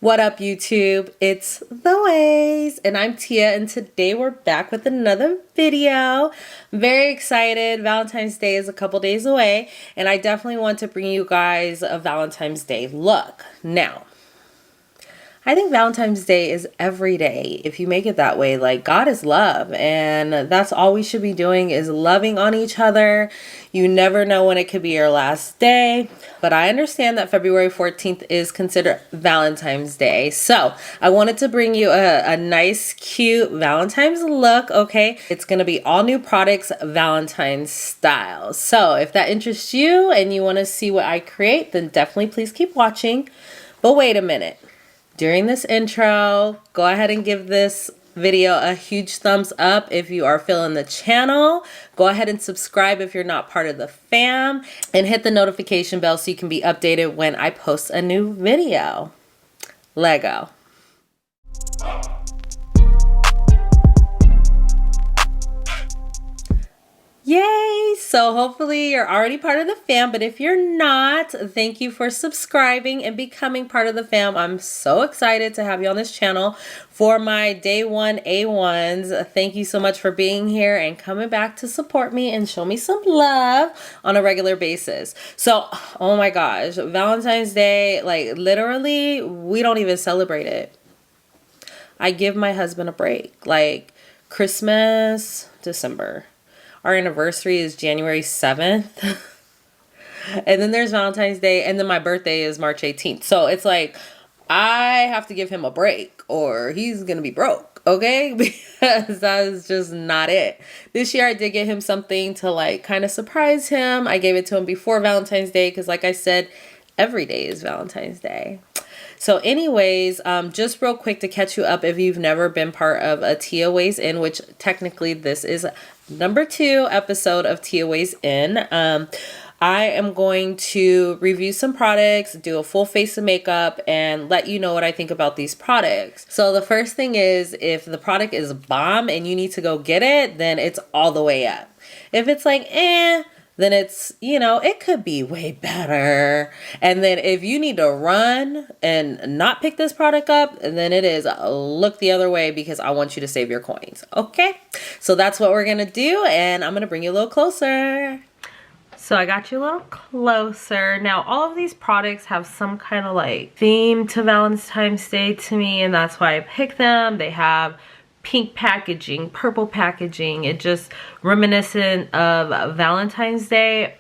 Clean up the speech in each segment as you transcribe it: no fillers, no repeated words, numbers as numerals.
What up, YouTube? It's the Ways, and I'm Tia, and today we're back with another video. I'm very excited. Valentine's Day is a couple days away, and I definitely want to bring you guys a Valentine's Day look. Now, I think Valentine's Day is every day if you make it that way. Like, God is love, and that's all we should be doing is loving on each other. You never know when it could be your last day, but I understand that February 14th is considered Valentine's Day. So I wanted to bring you a nice, cute Valentine's look, okay? It's going to be all new products, Valentine's style. So if that interests you and you want to see what I create, then definitely please keep watching. But wait a minute. During this intro, go ahead and give this video a huge thumbs up if you are feeling the channel. Go ahead and subscribe if you're not part of the fam, and hit the notification bell so you can be updated when I post a new video. Lego. Yay! So hopefully you're already part of the fam, but if you're not, thank you for subscribing and becoming part of the fam. I'm so excited to have you on this channel for my day one A1s. Thank you so much for being here and coming back to support me and show me some love on a regular basis. So, oh my gosh, Valentine's Day, like literally, we don't even celebrate it. I give my husband a break, like Christmas, December. Our anniversary is January 7th. And then there's Valentine's Day. And then my birthday is March 18th. So it's like, I have to give him a break or he's going to be broke. Okay? Because that is just not it. This year I did get him something to like kind of surprise him. I gave it to him before Valentine's Day. Because like I said, every day is Valentine's Day. So anyways, just real quick to catch you up if you've never been part of a Tia Ways In, which technically this is number 2 episode of Tia Ways In. I am going to review some products, do a full face of makeup, and let you know what I think about these products. So the first thing is, if the product is bomb and you need to go get it, then it's all the way up. If it's like, then it's, you know, it could be way better. And then if you need to run and not pick this product up, then it is look the other way because I want you to save your coins. Okay, so that's what we're gonna do, and I'm gonna bring you a little closer. So I got you a little closer. Now, all of these products have some kind of like theme to Valentine's Day to me, and that's why I picked them. They have pink packaging, purple packaging. It just reminiscent of Valentine's Day,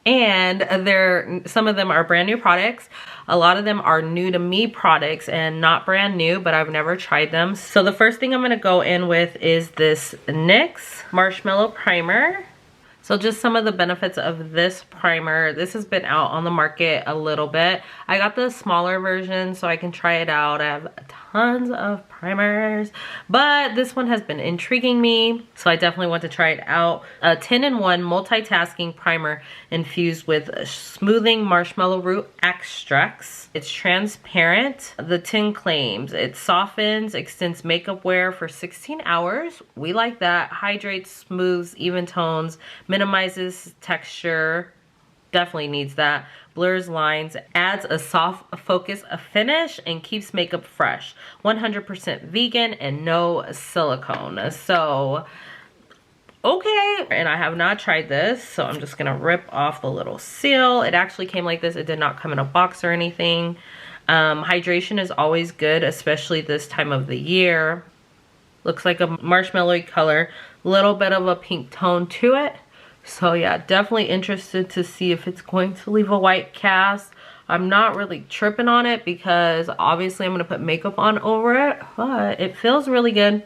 and some of them are brand new products. A lot of them are new to me products and not brand new, but I've never tried them. So the first thing I'm gonna go in with is this NYX Marshmallow Primer. So just some of the benefits of this primer. This has been out on the market a little bit. I got the smaller version so I can try it out. I have tons of primers, but this one has been intriguing me, so I definitely want to try it out. A 10-in-1 multitasking primer infused with smoothing marshmallow root extracts. It's transparent. The tin claims it softens, extends makeup wear for 16 hours. We like that. Hydrates, smooths, even tones, minimizes texture. Definitely needs that. Blurs lines, adds a soft focus, a finish, and keeps makeup fresh. 100% vegan and no silicone. So, okay. And I have not tried this, so I'm just gonna rip off the little seal. It actually came like this. It did not come in a box or anything. Hydration is always good, especially this time of the year. Looks like a marshmallowy color. Little bit of a pink tone to it. So yeah, definitely interested to see if it's going to leave a white cast. I'm not really tripping on it because obviously I'm going to put makeup on over it, but it feels really good.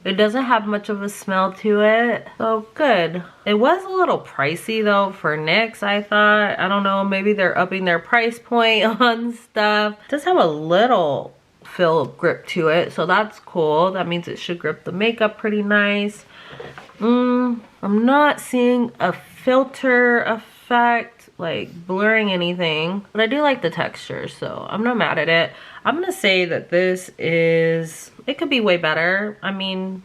It doesn't have much of a smell to it, so good. It was a little pricey though for NYX, I thought. I don't know, maybe they're upping their price point on stuff. It does have a little feel grip to it, so that's cool. That means it should grip the makeup pretty nice. I'm not seeing a filter effect, like blurring anything, but I do like the texture, so I'm not mad at it. I'm gonna say that this is, it could be way better. I mean,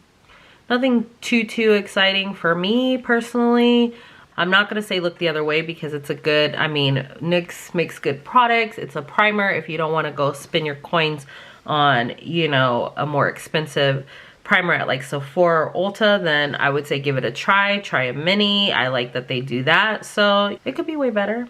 nothing too exciting for me personally. I'm not going to say look the other way because it's a good, I mean, NYX makes good products. It's a primer. If you don't want to go spend your coins on, you know, a more expensive primer at like Sephora or Ulta, then I would say give it a try. Try a mini. I like that they do that. So it could be way better.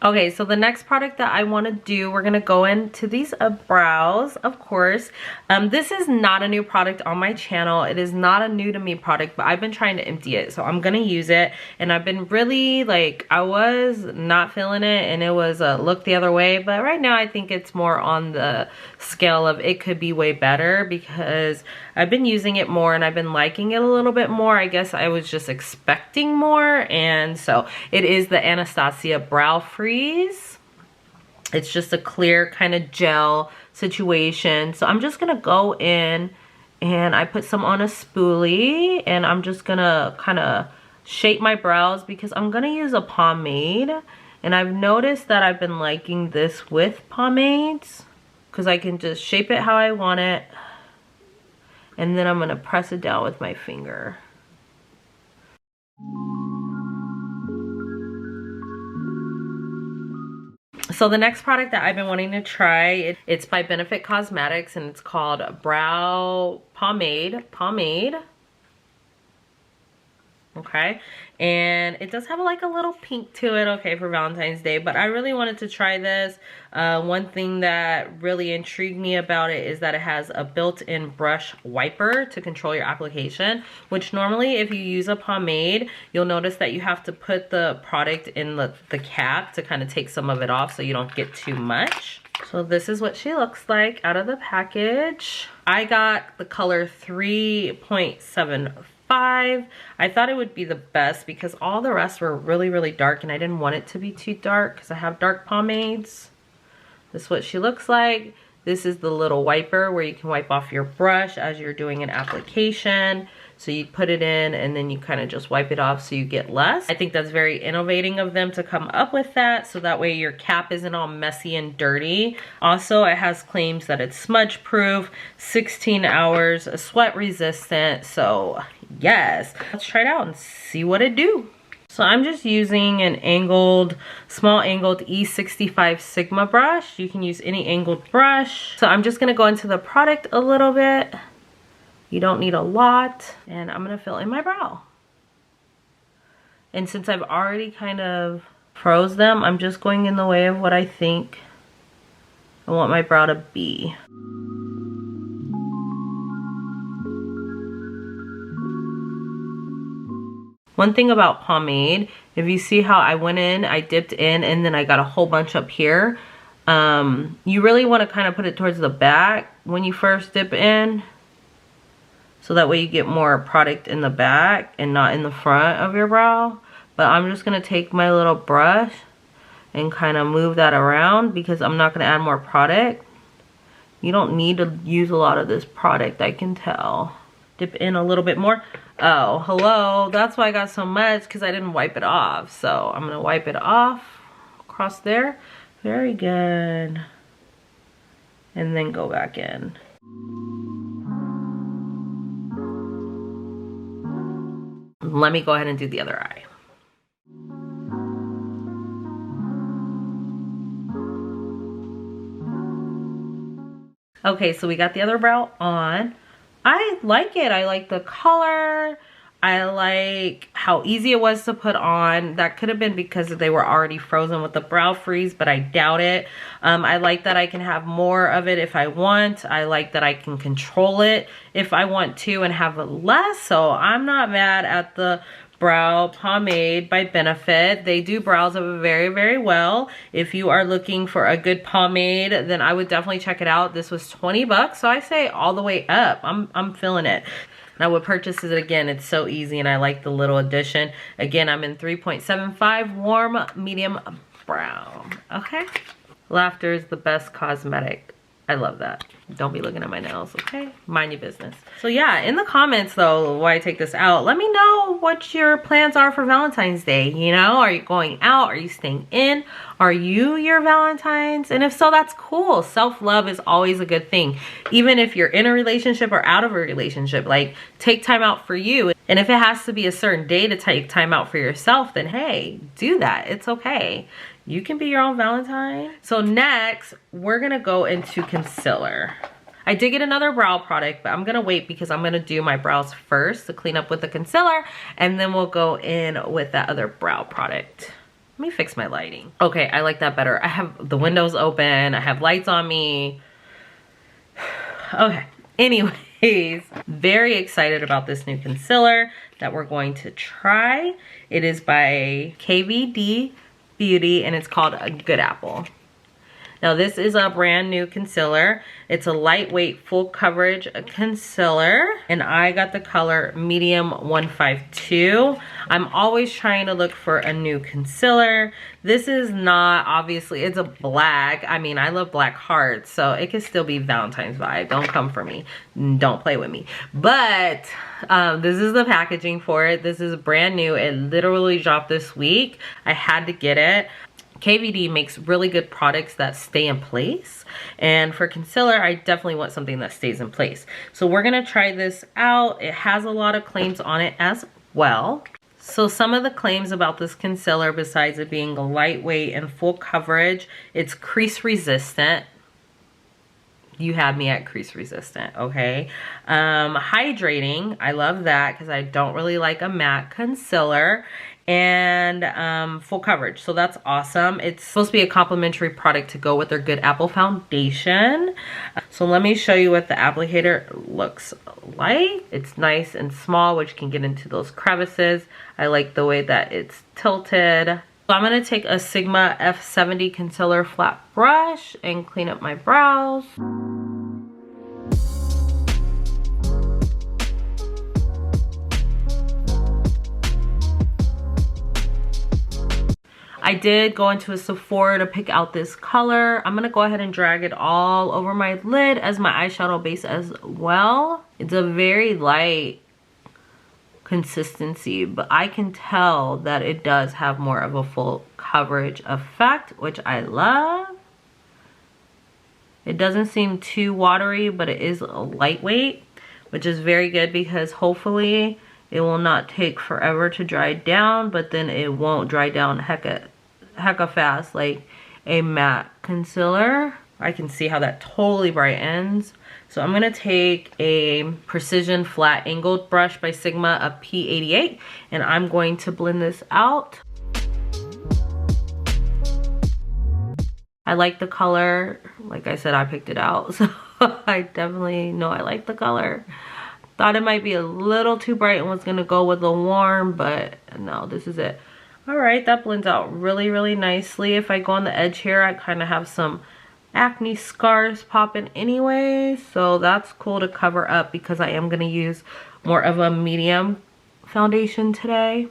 Okay, so the next product that I want to do, we're going to go into these brows, of course. This is not a new product on my channel. It is not a new to me product, but I've been trying to empty it. So I'm going to use it. And I've been really, like, I was not feeling it. And it was a look the other way. But right now, I think it's more on the scale of it could be way better. Because I've been using it more and I've been liking it a little bit more. I guess I was just expecting more. And so it is the Anastasia Brow Freeze. It's just a clear kind of gel situation. So I'm just gonna go in and I put some on a spoolie and I'm just gonna kind of shape my brows because I'm gonna use a pomade. And I've noticed that I've been liking this with pomades because I can just shape it how I want it. And then I'm gonna press it down with my finger. So the next product that I've been wanting to try, it's by Benefit Cosmetics and it's called Brow Pomade. Okay, and it does have like a little pink to it, okay, for Valentine's Day, but I really wanted to try this. One thing that really intrigued me about it is that it has a built-in brush wiper to control your application, which normally if you use a pomade, you'll notice that you have to put the product in the cap to kind of take some of it off so you don't get too much. So this is what she looks like out of the package. I got the color 3.75. I thought it would be the best because all the rest were really, really dark and I didn't want it to be too dark because I have dark pomades. This is what she looks like. This is the little wiper where you can wipe off your brush as you're doing an application. So you put it in and then you kind of just wipe it off so you get less. I think that's very innovating of them to come up with that so that way your cap isn't all messy and dirty. Also, it has claims that it's smudge proof, 16 hours, sweat resistant. So yes, let's try it out and see what it do. So I'm just using an angled, small angled E65 Sigma brush. You can use any angled brush. So I'm just gonna go into the product a little bit. You don't need a lot. And I'm gonna fill in my brow. And since I've already kind of froze them, I'm just going in the way of what I think I want my brow to be. One thing about pomade, if you see how I went in, I dipped in and then I got a whole bunch up here. You really want to kind of put it towards the back when you first dip in. So that way you get more product in the back and not in the front of your brow. But I'm just going to take my little brush and kind of move that around because I'm not going to add more product. You don't need to use a lot of this product, I can tell. Dip in a little bit more. Oh, hello. That's why I got so much because I didn't wipe it off. So I'm going to wipe it off across there. Very good. And then go back in. Let me go ahead and do the other eye. Okay, so we got the other brow on. I like it. I like the color. I like how easy it was to put on. That could have been because they were already frozen with the brow freeze, but I doubt it. I like that I can have more of it if I want. I like that I can control it if I want to and have less. So I'm not mad at the brow pomade by Benefit. They do brows very, very well. If you are looking for a good pomade, then I would definitely check it out. This was 20 bucks, so I say all the way up. I'm feeling it. And I would purchase it again. It's so easy and I like the little addition. Again, I'm in 3.75 warm medium brown. Okay. Laughter is the best cosmetic I love that. Don't be looking at my nails, okay? Mind your business. So yeah, in the comments though, why I take this out, let me know what your plans are for Valentine's Day. You know, are you going out? Are you staying in? Are you your Valentine's? And if so, that's cool. Self-love is always a good thing. Even if you're in a relationship or out of a relationship, like take time out for you. And if it has to be a certain day to take time out for yourself, then hey, do that. It's okay. You can be your own Valentine. So next, we're gonna go into concealer. I did get another brow product, but I'm gonna wait because I'm gonna do my brows first to clean up with the concealer, and then we'll go in with that other brow product. Let me fix my lighting. Okay, I like that better. I have the windows open, I have lights on me. Okay, anyways, very excited about this new concealer that we're going to try. It is by KVD Beauty and it's called a Good Apple. Now this is a brand new concealer. It's a lightweight full coverage concealer and I got the color medium 152. I'm always trying to look for a new concealer. This is not, obviously it's a black. I mean, I love black hearts, so it can still be Valentine's vibe. Don't come for me. Don't play with me. But this is the packaging for it. This is brand new. It literally dropped this week. I had to get it. KVD makes really good products that stay in place, and for concealer I definitely want something that stays in place. So we're gonna try this out. It has a lot of claims on it as well. So some of the claims about this concealer, besides it being lightweight and full coverage, it's crease resistant. You had me at crease resistant, okay? Hydrating, I love that because I don't really like a matte concealer. And full coverage, so that's awesome. It's supposed to be a complimentary product to go with their Good Apple foundation. So let me show you what the applicator looks like. It's nice and small, which can get into those crevices. I like the way that it's tilted. So I'm gonna take a Sigma F70 concealer flat brush and clean up my brows. I did go into a Sephora to pick out this color. I'm gonna go ahead and drag it all over my lid as my eyeshadow base as well. It's a very light consistency, but I can tell that it does have more of a full coverage effect, which I love. It doesn't seem too watery, but it is lightweight, which is very good because hopefully it will not take forever to dry down, but then it won't dry down hecka fast like a matte concealer. I can see how that totally brightens. So I'm gonna take a precision flat angled brush by Sigma, a P88, and I'm going to blend this out. I like the color. Like I said, I picked it out, so I definitely know I like the color. Thought it might be a little too bright and was gonna go with the warm, but no, this is it. All right, that blends out really, really nicely. If I go on the edge here, I kind of have some acne scars popping anyway, so that's cool to cover up because I am gonna use more of a medium foundation today.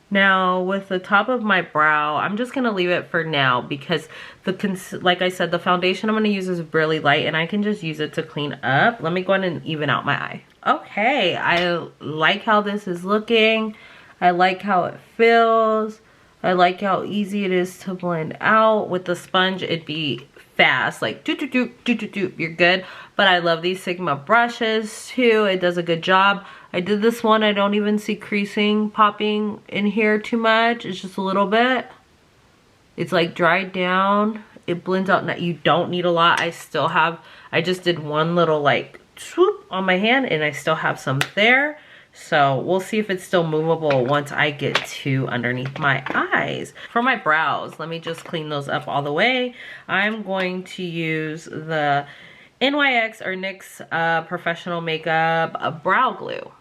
Now with the top of my brow, I'm just gonna leave it for now because like I said, the foundation I'm gonna use is really light and I can just use it to clean up. Let me go ahead and even out my eye. Okay, I like how this is looking. I like how it feels. I like how easy it is to blend out. With the sponge, it'd be fast, like doop, doop, doop, doop, doop, doop, you're good. But I love these Sigma brushes too. It does a good job. I did this one. I don't even see creasing popping in here too much. It's just a little bit. It's like dried down. It blends out. You don't need a lot. I just did one little like swoop on my hand and I still have some there. So we'll see if it's still movable once I get to underneath my eyes. For my brows, let me just clean those up all the way. I'm going to use the NYX or NYX Professional Makeup Brow Glue.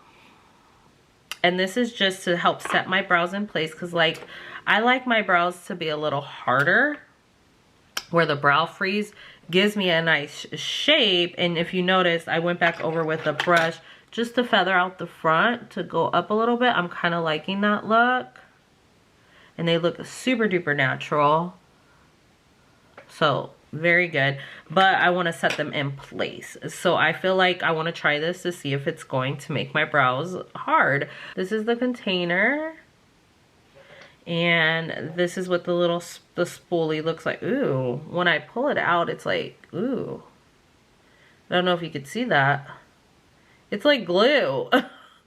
And this is just to help set my brows in place because like I like my brows to be a little harder where the brow freeze gives me a nice shape. And if you notice, I went back over with a brush just to feather out the front to go up a little bit. I'm kind of liking that look. And they look super duper natural. So very good, but I want to set them in place. So I feel like I want to try this to see if it's going to make my brows hard. This is the container, and this is what the spoolie looks like. Ooh, when I pull it out, it's like, ooh, I don't know if you could see that. It's like glue.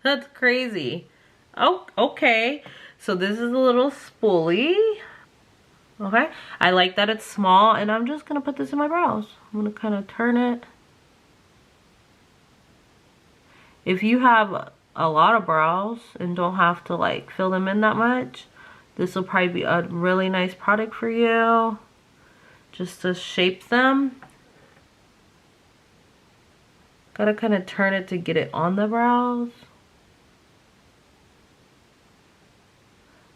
That's crazy. Oh, okay. So this is a little spoolie. Okay, I like that it's small, and I'm just gonna put this in my brows. I'm gonna kind of turn it. If you have a lot of brows and don't have to like fill them in that much, this will probably be a really nice product for you, just to shape them. Gotta kind of turn it to get it on the brows.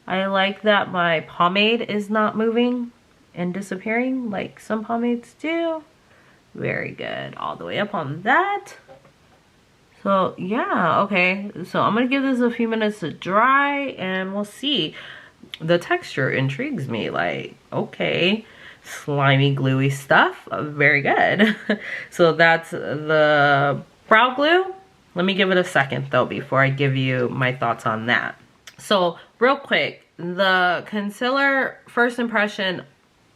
I like that my pomade is not moving and disappearing like some pomades do. Very good. All the way up on that. So yeah, okay. So I'm gonna give this a few minutes to dry and we'll see. The texture intrigues me. Like, okay, slimy, gluey stuff. Very good. So that's the brow glue. Let me give it a second though before I give you my thoughts on that. So real quick, the concealer, first impression,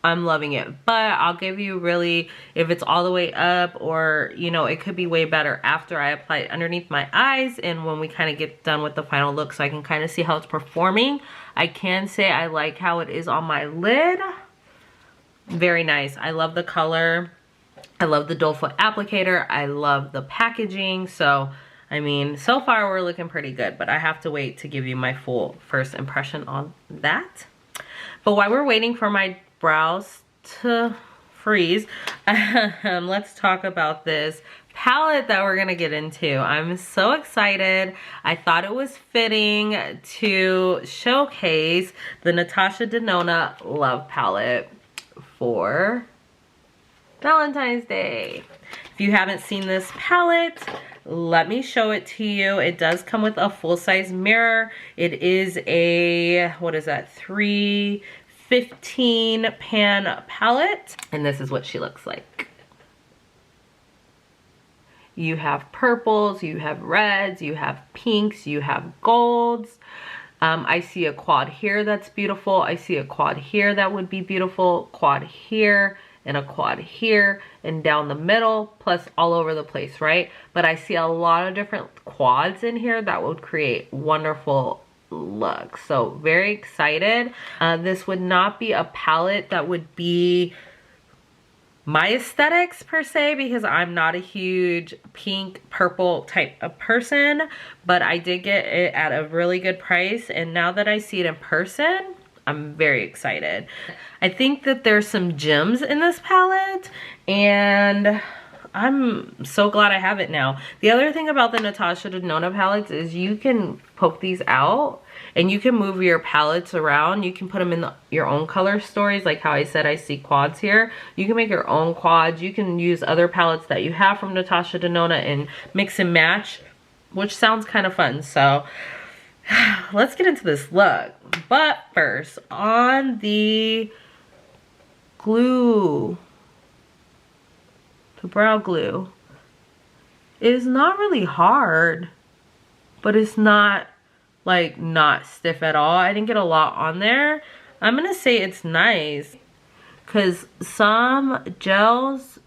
I'm loving it, but I'll give you really, if it's all the way up, or you know, it could be way better after I apply it underneath my eyes and when we kind of get done with the final look, so I can kind of see how it's performing. I can say I like how it is on my lid. Very nice. I love the color. I love the doe foot applicator. I love the packaging. So I mean, so far we're looking pretty good, but I have to wait to give you my full first impression on that. But while we're waiting for my brows to freeze, let's talk about this palette that we're gonna get into. I'm so excited. I thought it was fitting to showcase the Natasha Denona Love Palette for Valentine's Day. If you haven't seen this palette, let me show it to you. It does come with a full-size mirror. It is a, what is that, 315 pan palette. And this is what she looks like. You have purples, you have reds, you have pinks, you have golds. I see a quad here that's beautiful. I see a quad here that would be beautiful. Quad here and a quad here and down the middle, plus all over the place, right? But I see a lot of different quads in here that would create wonderful looks. So very excited. This would not be a palette that would be my aesthetics per se, because I'm not a huge pink purple type of person, but I did get it at a really good price, and now that I see it in person, I'm very excited. I think that there's some gems in this palette, and I'm so glad I have it now. The other thing about the Natasha Denona palettes is you can poke these out and you can move your palettes around. You can put them in your own color stories, like how I said I see quads here. You can make your own quads. You can use other palettes that you have from Natasha Denona and mix and match, which sounds kind of fun. So let's get into this look. But first, on the glue, the brow glue, it is not really hard, but it's not like not stiff at all. I didn't get a lot on there. I'm gonna say it's nice, because some gels,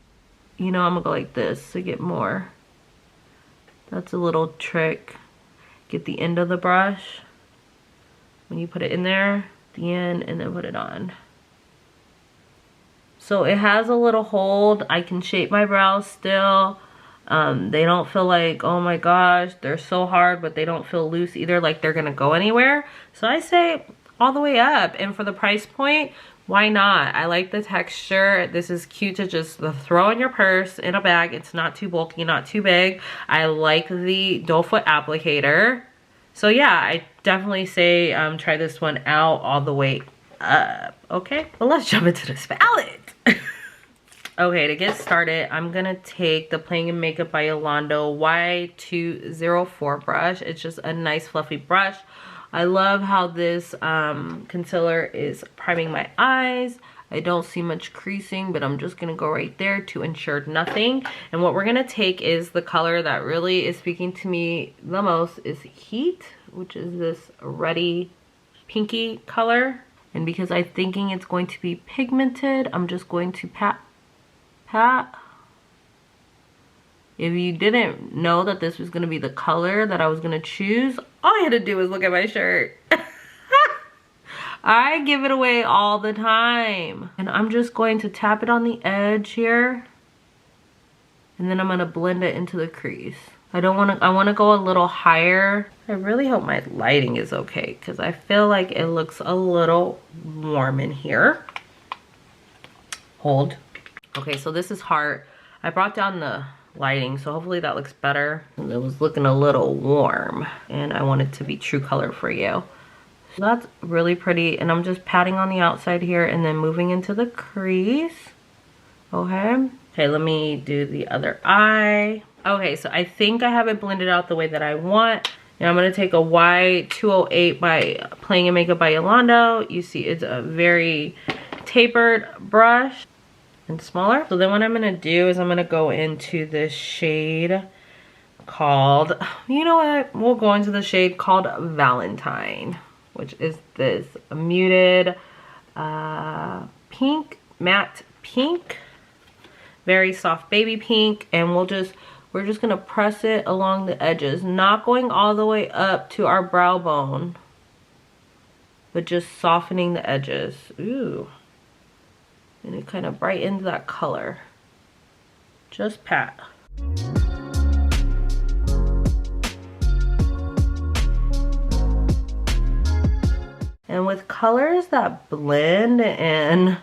you know, I'm gonna go like this to get more. That's a little trick. Get the end of the brush when you put it in there, the end, and then put it on. So it has a little hold. I can shape my brows still. They don't feel like, oh my gosh, they're so hard, but they don't feel loose either, like they're gonna go anywhere. So I say all the way up, and for the price point, why not? I like the texture. This is cute to just throw in your purse, in a bag. It's not too bulky, not too big. I like the doe foot applicator. So yeah, I definitely say try this one out all the way up. Okay, well, let's jump into this palette. Okay, to get started, I'm gonna take the Playing in Makeup by Yolanda Y204 brush. It's just a nice fluffy brush. I love how this concealer is priming my eyes. I don't see much creasing, but I'm just gonna go right there to ensure nothing. And what we're gonna take is the color that really is speaking to me the most is Heat, which is this reddy pinky color. And because I'm thinking it's going to be pigmented, I'm just going to pat. If you didn't know that this was gonna be the color that I was gonna choose, all you had to do was look at my shirt. I give it away all the time. And I'm just going to tap it on the edge here. And then I'm gonna blend it into the crease. I wanna go a little higher. I really hope my lighting is okay because I feel like it looks a little warm in here. Hold. Okay, so this is Heart. I brought down the lighting, so hopefully that looks better. And it was looking a little warm and I want it to be true color for you. So that's really pretty, and I'm just patting on the outside here and then moving into the crease. Okay, let me do the other eye. Okay, so I think I have it blended out the way that I want. Now I'm gonna take a Y208 by Playing in Makeup by Yolanda. You see it's a very tapered brush and smaller. So then what I'm gonna do is I'm gonna go into this shade called, you know what? We'll go into the shade called Valentine, which is this muted pink, matte pink, very soft baby pink. And we're just gonna press it along the edges, not going all the way up to our brow bone, but just softening the edges. Ooh. And it kind of brightens that color. Just pat. And with colors that blend and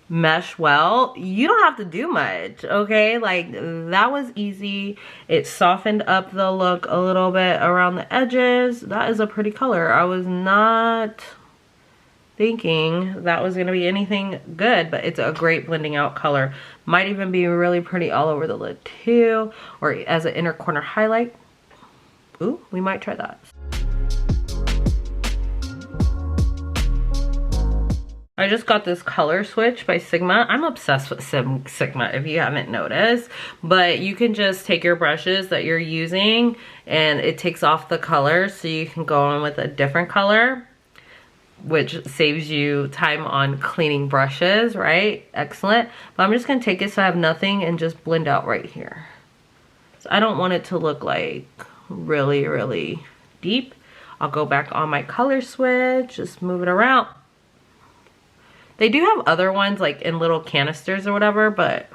mesh well, you don't have to do much, okay? Like, that was easy. It softened up the look a little bit around the edges. That is a pretty color. I was not thinking that was gonna be anything good, but it's a great blending out color. Might even be really pretty all over the lid too, or as an inner corner highlight. Ooh, we might try that. I just got this color switch by Sigma. I'm obsessed with Sigma if you haven't noticed, but you can just take your brushes that you're using and it takes off the color, so you can go on with a different color, which saves you time on cleaning brushes, right? Excellent. But I'm just gonna take it so I have nothing and just blend out right here. So I don't want it to look like really, really deep. I'll go back on my color switch, just move it around. They do have other ones like in little canisters or whatever, but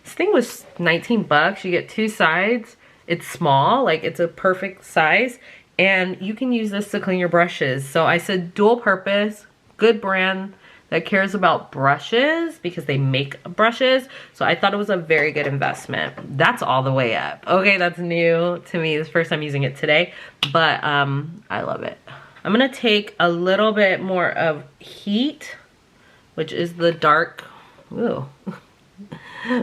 this thing was 19 bucks. You get two sides. It's small, like it's a perfect size. And you can use this to clean your brushes. So I said dual purpose, good brand that cares about brushes because they make brushes. So I thought it was a very good investment. That's all the way up. Okay, that's new to me. It's the first time using it today, but I love it. I'm gonna take a little bit more of Heat, which is the dark, ooh,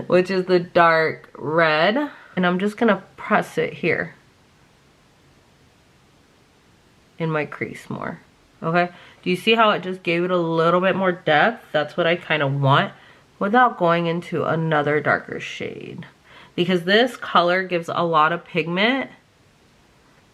which is the dark red. And I'm just gonna press it here in my crease more, okay? Do you see how it just gave it a little bit more depth? That's what I kind of want without going into another darker shade, because this color gives a lot of pigment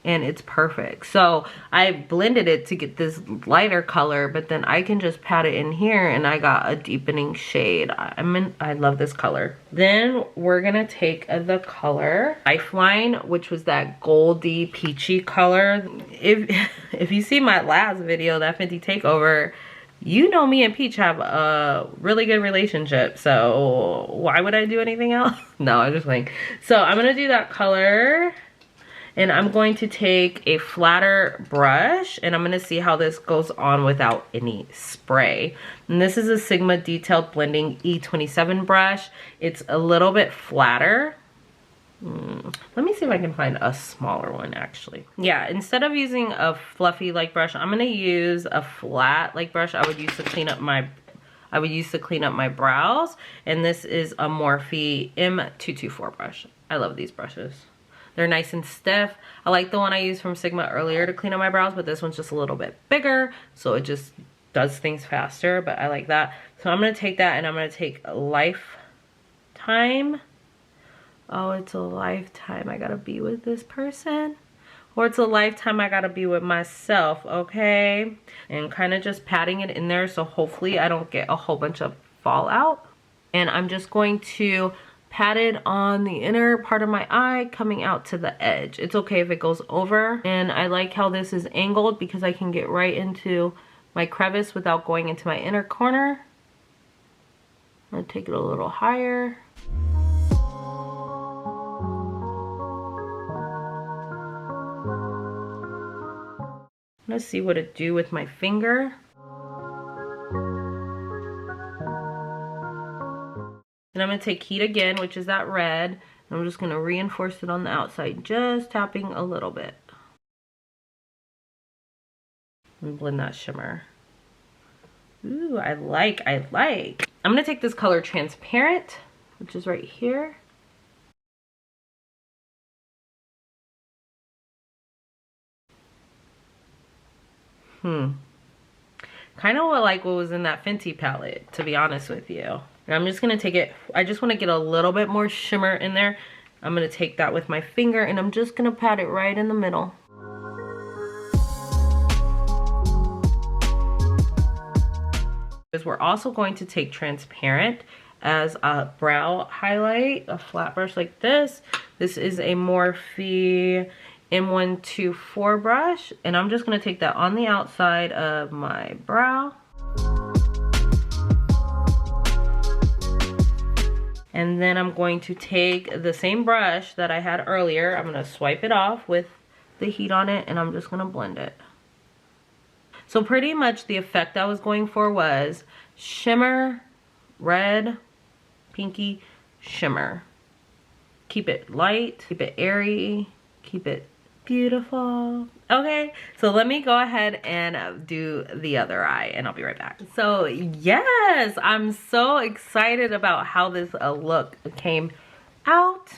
and it's perfect. So I blended it to get this lighter color, but then I can just pat it in here and I got a deepening shade. I love this color. Then we're gonna take the color Lifeline, which was that goldy peachy color. If you see my last video, that Fenty takeover, you know me and Peach have a really good relationship, so why would I do anything else? No, I'm just playing. So I'm gonna do that color. And I'm going to take a flatter brush and I'm gonna see how this goes on without any spray. And this is a Sigma Detailed Blending E27 brush. It's a little bit flatter. Let me see if I can find a smaller one actually. Yeah, instead of using a fluffy like brush, I'm gonna use a flat like brush I would use to clean up my brows. And this is a Morphe M224 brush. I love these brushes. They're nice and stiff. I like the one I used from Sigma earlier to clean up my brows, but this one's just a little bit bigger, so it just does things faster, but I like that. So I'm gonna take that and I'm gonna take Lifetime. Oh, it's a lifetime I gotta be with this person. Or it's a lifetime I gotta be with myself, okay? And kind of just patting it in there so hopefully I don't get a whole bunch of fallout. And I'm just going to pat it on the inner part of my eye coming out to the edge. It's okay if it goes over. And I like how this is angled because I can get right into my crevice without going into my inner corner. I'm gonna take it a little higher. Let's see what it do with my finger. And I'm gonna take Heat again, which is that red. And I'm just gonna reinforce it on the outside, just tapping a little bit. And blend that shimmer. Ooh, I like. I'm gonna take this color Transparent, which is right here. Kind of like what was in that Fenty palette, to be honest with you. And I'm just gonna take it, I just wanna get a little bit more shimmer in there. I'm gonna take that with my finger and I'm just gonna pat it right in the middle. Because we're also going to take Transparent as a brow highlight, a flat brush like this. This is a Morphe M124 brush, and I'm just going to take that on the outside of my brow. And then I'm going to take the same brush that I had earlier. I'm going to swipe it off with the heat on it, and I'm just going to blend it. So pretty much the effect I was going for was shimmer, red, pinky, shimmer. Keep it light, keep it airy, keep it beautiful. Okay, so let me go ahead and do the other eye and I'll be right back. So yes, I'm so excited about how this look came out.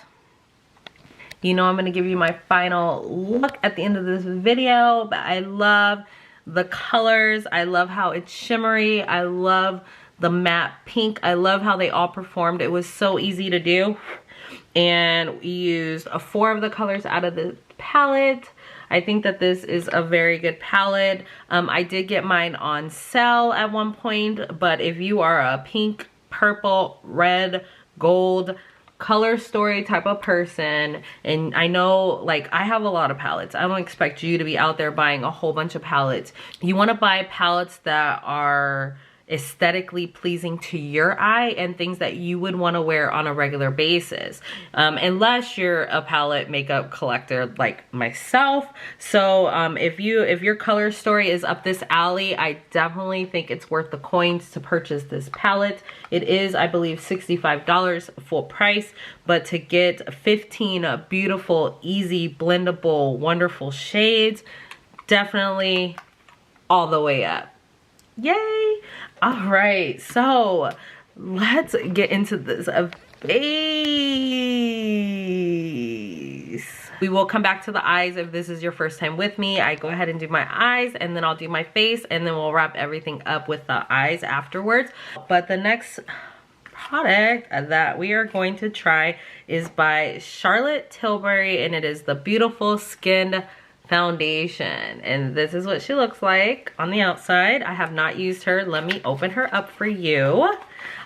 You know, I'm gonna give you my final look at the end of this video, but I love the colors. I love how it's shimmery. I love the matte pink. I love how they all performed. It was so easy to do. And we used 4 of the colors out of the palette. I think that this is a very good palette. I did get mine on sale at one point, but if you are a pink, purple, red, gold color story type of person, and I know, like, I have a lot of palettes. I don't expect you to be out there buying a whole bunch of palettes. You want to buy palettes that are aesthetically pleasing to your eye and things that you would want to wear on a regular basis, unless you're a palette makeup collector like myself. So if your color story is up this alley, I definitely think it's worth the coins to purchase this palette. It is, I believe, $65 full price, but to get 15 beautiful, easy, blendable, wonderful shades, definitely all the way up. Yay! All right, so let's get into this face. We will come back to the eyes if this is your first time with me. I go ahead and do my eyes, and then I'll do my face, and then we'll wrap everything up with the eyes afterwards. But the next product that we are going to try is by Charlotte Tilbury, and it is the Beautiful Skin foundation, and this is what she looks like on the outside. I have not used her. Let me open her up for you.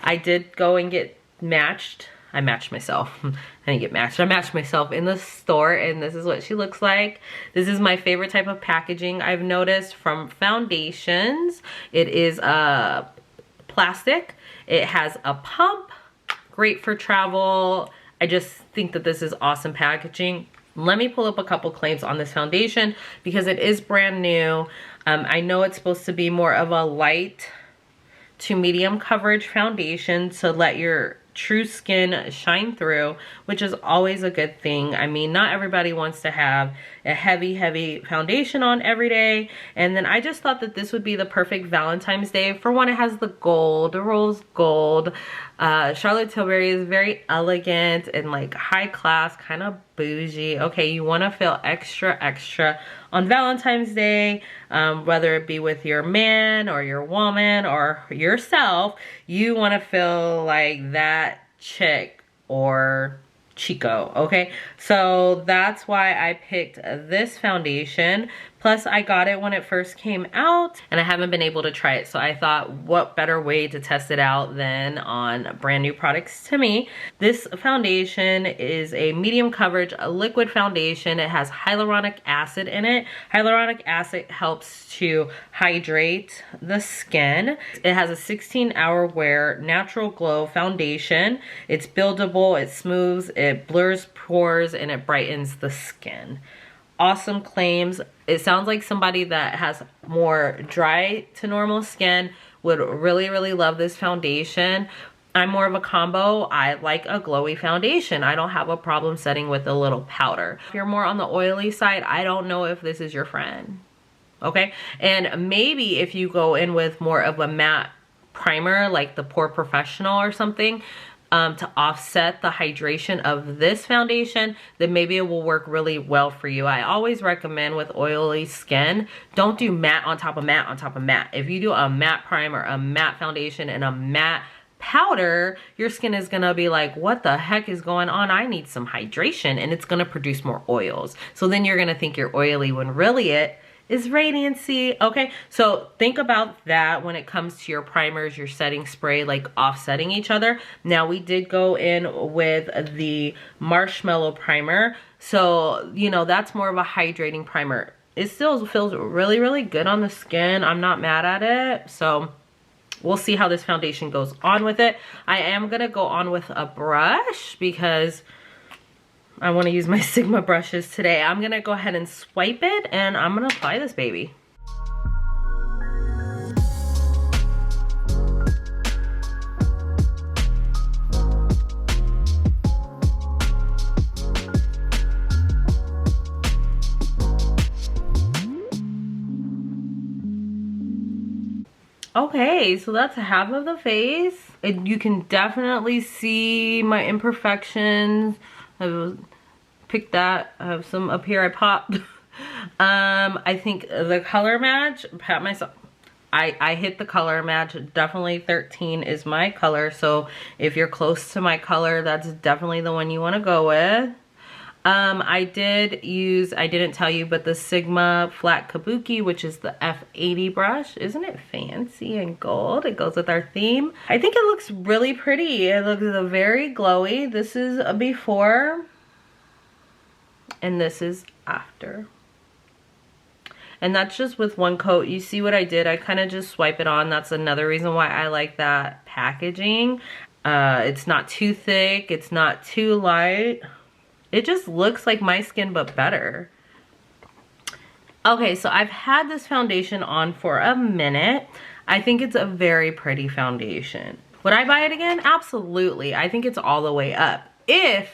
I did go and get matched. I matched myself. I didn't get matched. I matched myself in the store, and this is what she looks like. This is my favorite type of packaging I've noticed from foundations. It is plastic. It has a pump. Great for travel. I just think that this is awesome packaging. Let me pull up a couple claims on this foundation because it is brand new. I know it's supposed to be more of a light to medium coverage foundation to let your true skin shine through, which is always a good thing. I mean, not everybody wants to have a heavy foundation on every day. And then I just thought that this would be the perfect Valentine's Day. For one, it has the gold, the rose gold. Charlotte Tilbury is very elegant and like high class, kind of bougie. Okay, you want to feel extra on Valentine's Day, whether it be with your man or your woman or yourself. You want to feel like that chick or Chico. Okay, so that's why I picked this foundation. Plus I got it when it first came out and I haven't been able to try it, so I thought what better way to test it out than on brand new products to me. This foundation is a medium coverage, a liquid foundation. It has hyaluronic acid in it. Hyaluronic acid helps to hydrate the skin. It has a 16-hour wear natural glow foundation. It's buildable, it smooths, it blurs pores, and it brightens the skin. Awesome claims. It sounds like somebody that has more dry to normal skin would really love this foundation. I'm more of a combo. I like a glowy foundation. I don't have a problem setting with a little powder. If you're more on the oily side, I don't know if this is your friend. Okay, and maybe if you go in with more of a matte primer like the Pore Professional or something, to offset the hydration of this foundation, then maybe it will work really well for you. I always recommend with oily skin, don't do matte on top of matte on top of matte. If you do a matte primer, a matte foundation, and a matte powder, your skin is gonna be like, what the heck is going on? I need some hydration, and it's gonna produce more oils. So then you're gonna think you're oily when really it is radiancy. Okay, so think about that when it comes to your primers, your setting spray, like offsetting each other. Now we did go in with the marshmallow primer, so you know that's more of a hydrating primer. It still feels really good on the skin. I'm not mad at it, so we'll see how this foundation goes on with it. I am gonna go on with a brush because I want to use my Sigma brushes today. I'm gonna go ahead and swipe it and I'm gonna apply this baby. Okay, so that's half of the face. You can definitely see my imperfections. I picked that. I have some up here I popped. I think the color match, pat myself. I hit the color match. Definitely 13 is my color. So if you're close to my color, that's definitely the one you want to go with. I did use, I didn't tell you, but the Sigma Flat Kabuki, which is the F80 brush. Isn't it fancy and gold? It goes with our theme. I think it looks really pretty. It looks very glowy. This is a before and this is after. And that's just with one coat. You see what I did? I kind of just swipe it on. That's another reason why I like that packaging. It's not too thick. It's not too light. It just looks like my skin, but better. Okay, so I've had this foundation on for a minute. I think it's a very pretty foundation. Would I buy it again? Absolutely. I think it's all the way up. If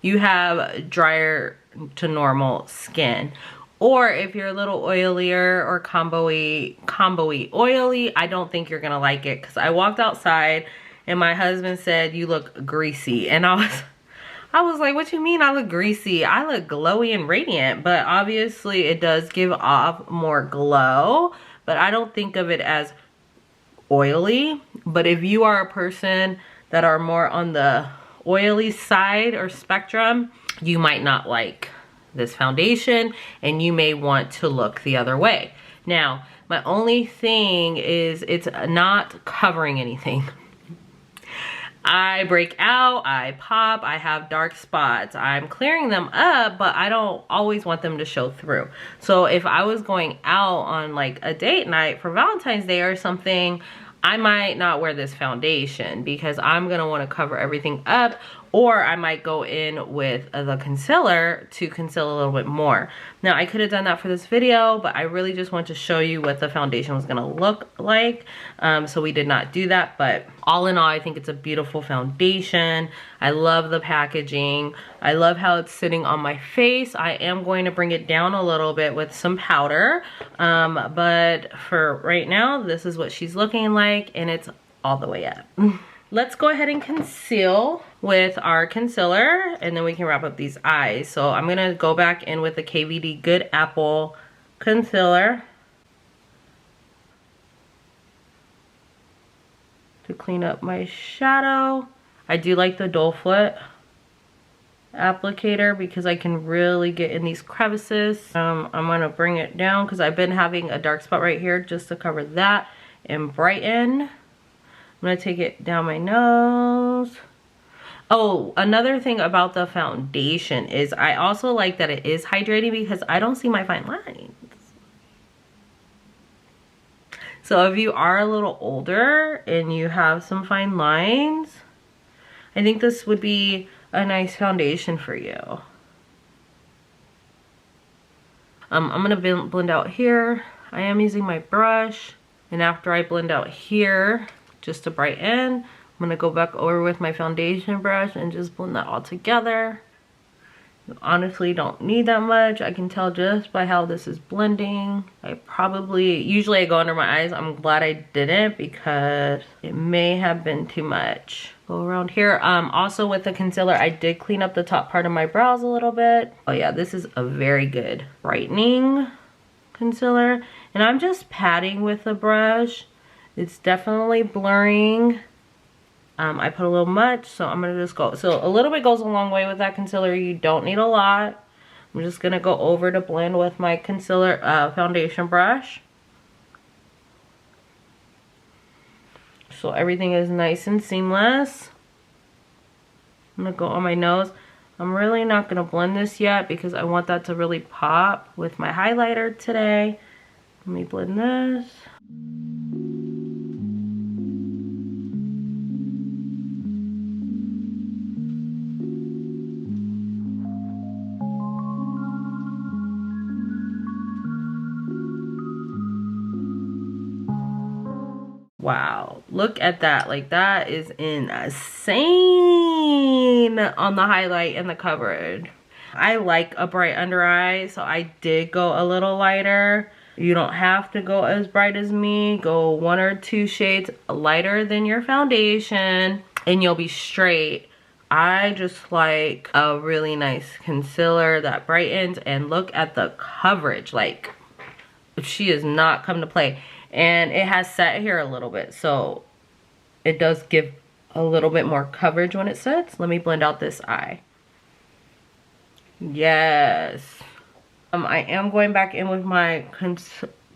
you have drier to normal skin, or if you're a little oilier or combo-y oily, I don't think you're gonna like it, because I walked outside and my husband said, you look greasy. And I was like, what you mean I look greasy? I look glowy and radiant, but obviously it does give off more glow, but I don't think of it as oily. But if you are a person that are more on the oily side or spectrum, you might not like this foundation and you may want to look the other way. Now, my only thing is it's not covering anything. I break out, I pop, I have dark spots. I'm clearing them up, but I don't always want them to show through. So if I was going out on like a date night for Valentine's Day or something, I might not wear this foundation because I'm gonna want to cover everything up. or I might go in with the concealer to conceal a little bit more. Now I could have done that for this video, but I really just want to show you what the foundation was gonna look like. So we did not do that, but all in all, I think it's a beautiful foundation. I love the packaging. I love how it's sitting on my face. I am going to bring it down a little bit with some powder, but for right now, this is what she's looking like, and it's all the way up. Let's go ahead and conceal with our concealer, and then we can wrap up these eyes. So I'm gonna go back in with the KVD Good Apple concealer to clean up my shadow. I do like the doe foot applicator because I can really get in these crevices. I'm gonna bring it down because I've been having a dark spot right here, just to cover that and brighten. I'm gonna take it down my nose. Oh, another thing about the foundation is I also like that it is hydrating because I don't see my fine lines. So if you are a little older and you have some fine lines, I think this would be a nice foundation for you. I'm gonna blend out here. I am using my brush, and after I blend out here, just to brighten, I'm gonna go back over with my foundation brush and just blend that all together. You honestly don't need that much. I can tell just by how this is blending. Usually I go under my eyes. I'm glad I didn't because it may have been too much. Go around here. Also with the concealer, I did clean up the top part of my brows a little bit. Oh yeah, this is a very good brightening concealer. And I'm just patting with the brush. It's definitely blurring. I put a little much, so I'm gonna just go. So a little bit goes a long way with that concealer. You don't need a lot. I'm just gonna go over to blend with my concealer foundation brush. So everything is nice and seamless. I'm gonna go on my nose. I'm really not gonna blend this yet because I want that to really pop with my highlighter today. Let me blend this. Wow, look at that. Like, that is insane on the highlight and the coverage. I like a bright under eye, so I did go a little lighter. You don't have to go as bright as me. Go 1 or 2 shades lighter than your foundation and you'll be straight. I just like a really nice concealer that brightens, and look at the coverage. Like, she is not come to play. And it has set here a little bit, so it does give a little bit more coverage when it sets. Let me blend out this eye. Yes. I am going back in with my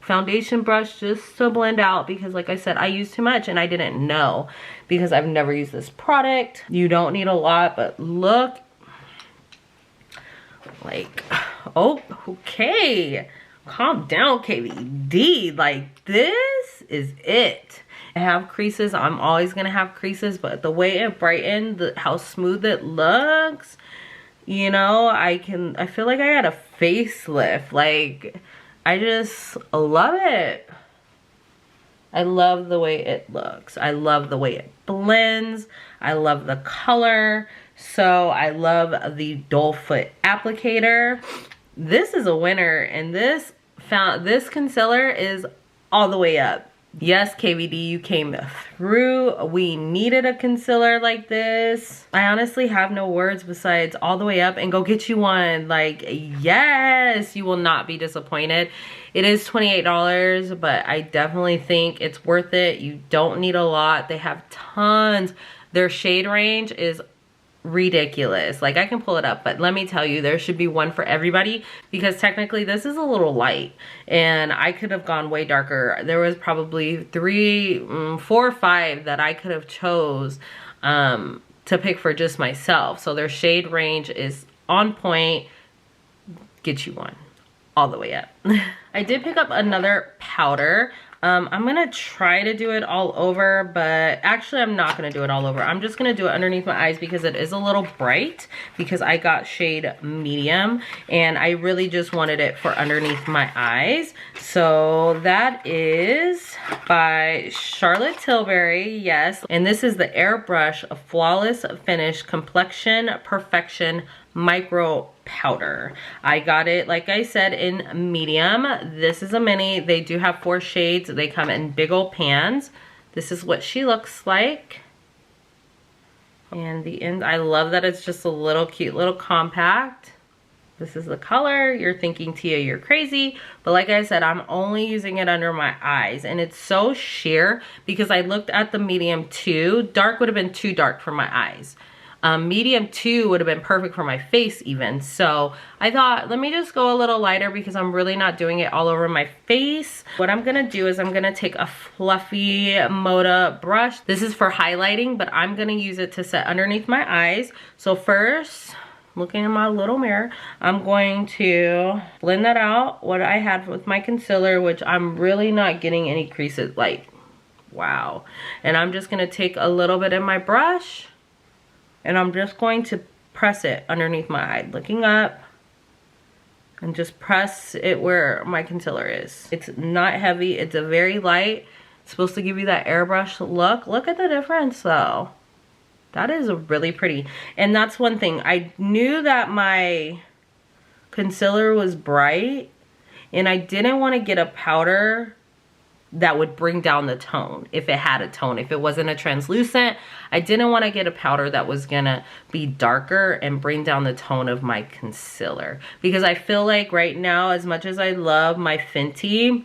foundation brush just to blend out because, like I said, I used too much and I didn't know because I've never used this product. You don't need a lot, but look. Like, oh, okay. Calm down, KVD. Like, this is it. I have creases. I'm always gonna have creases, but the way it brightened, how smooth it looks, you know, I feel like I had a facelift. Like, I just love it. I love the way it looks. I love the way it blends. I love the color. So I love the doe foot applicator. This is a winner, and this concealer is all the way up. Yes, KVD, you came through. We needed a concealer like this. I honestly have no words besides all the way up, and go get you one. Like, yes, you will not be disappointed. It is $28, but I definitely think it's worth it. You don't need a lot. They have tons. Their shade range is ridiculous. Like, I can pull it up, but let me tell you, there should be one for everybody because technically this is a little light and I could have gone way darker. There was probably 3, 4 or 5 that I could have chose to pick for just myself. So their shade range is on point. Get you one all the way up. I did pick up another powder. I'm gonna try to do it all over, but actually I'm not gonna do it all over. I'm just gonna do it underneath my eyes because it is a little bright, because I got shade medium and I really just wanted it for underneath my eyes. So that is by Charlotte Tilbury, yes. And this is the Airbrush Flawless Finish Complexion Perfection Micro Powder. I got it, like I said, in medium. This is a mini. They do have 4 shades. They come in big old pans. This is what she looks like. And the end, I love that it's just a little cute little compact. This is the color. You're thinking, Tia, you're crazy. But like I said, I'm only using it under my eyes. And it's so sheer because I looked at the medium 2. Dark would have been too dark for my eyes. Medium 2 would have been perfect for my face even. So I thought, let me just go a little lighter because I'm really not doing it all over my face. What I'm gonna do is I'm gonna take a fluffy Moda brush. This is for highlighting, but I'm gonna use it to set underneath my eyes. So first, looking in my little mirror, I'm going to blend that out, what I had with my concealer, which I'm really not getting any creases, like, wow. And I'm just gonna take a little bit in my brush, and I'm just going to press it underneath my eye, looking up, and just press it where my concealer is. It's not heavy, it's a very light. It's supposed to give you that airbrush look. Look at the difference though. That is really pretty. And that's one thing. I knew that my concealer was bright, and I didn't want to get a powder that would bring down the tone if it had a tone. If it wasn't a translucent, I didn't want to get a powder that was gonna be darker and bring down the tone of my concealer. Because I feel like right now, as much as I love my Fenty,